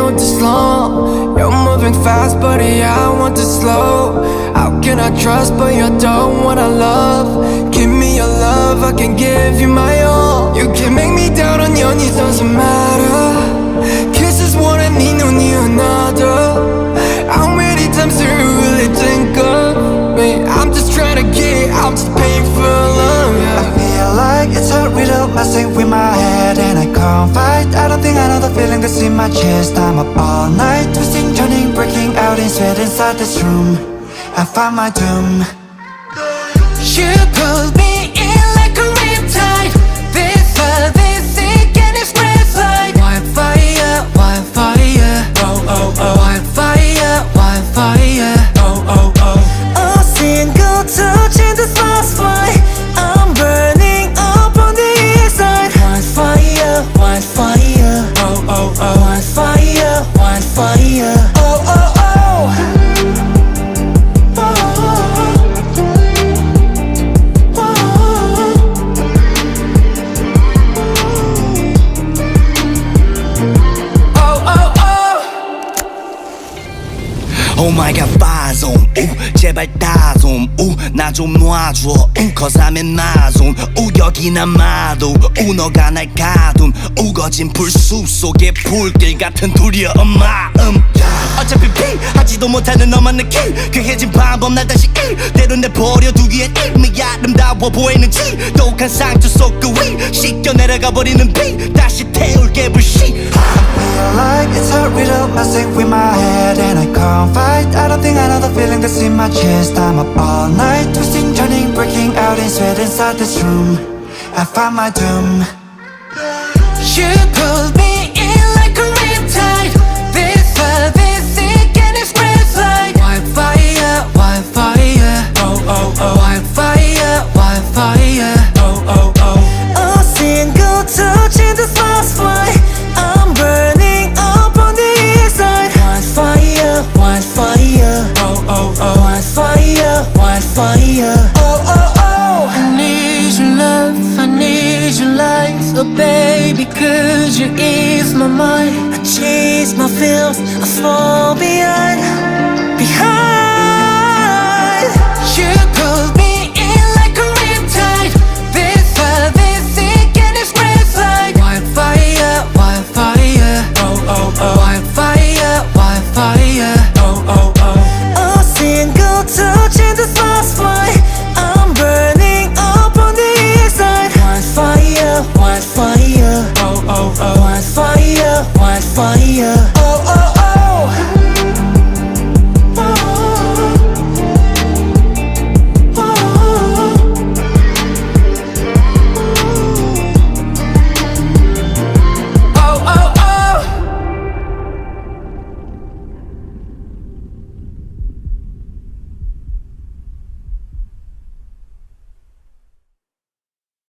want this long. You're moving fast, buddy, I want to slow. How can I trust, but you don't wanna love? Give me your love, I can give you my all. You can make me doubt on your knees, doesn't matter. Kisses one and need no need another. How many times do you really think of me? I'm just trying to get, I'm just paying for love, yeah. I feel like it's a riddle messing with my head, and I can't fight. I don't think I know the feeling that's in my chest. I'm up all night, twisting, turning, breaking out in sweat inside this room. I found my doom. You pulled me in like a riptide. This love is sick and it spreads like wildfire, wildfire. Oh, oh, oh. Wildfire, wildfire. Oh, oh, oh. A single touch in this last fight, I'm burning up on the inside. Wildfire, wildfire. Oh, oh, oh. Wildfire, wildfire. Oh, oh, oh. Oh my god, fire zone. 제발 다 좀. 나 좀 놔줘. Cause I'm in my zone. 여기 남아도. 너가 날 가둔. 우거진 불숲 속의 불길 같은 두려운 마음. 어차피 피하지도 못하는 너만 느낌. 괴해진 방법 날 다시 이대로 내버려두기엔 이미 아름다워 보이는 지독한 상처 속 그 위 씻겨 내려가 버리는 비 다시 태울게 불씨. Feel like it's a riddle messing with my head, and I can't fight. I don't think I know the feeling that's in my chest. I'm up all night, twisting, turning, breaking out in sweat inside this room. I found my doom. You pulled me in like a riptide. This love is sick and it spreads like wildfire, wildfire. Oh, oh, oh. Wildfire, wildfire. Oh, oh, oh. A single touch in this last fight, I'm burning up on the inside. Wildfire, wildfire. Oh, oh, oh. Wildfire, wildfire. Oh, oh, oh. I need your love, I need your light. So baby, could you ease my mind? I chase my fears, I fall behind.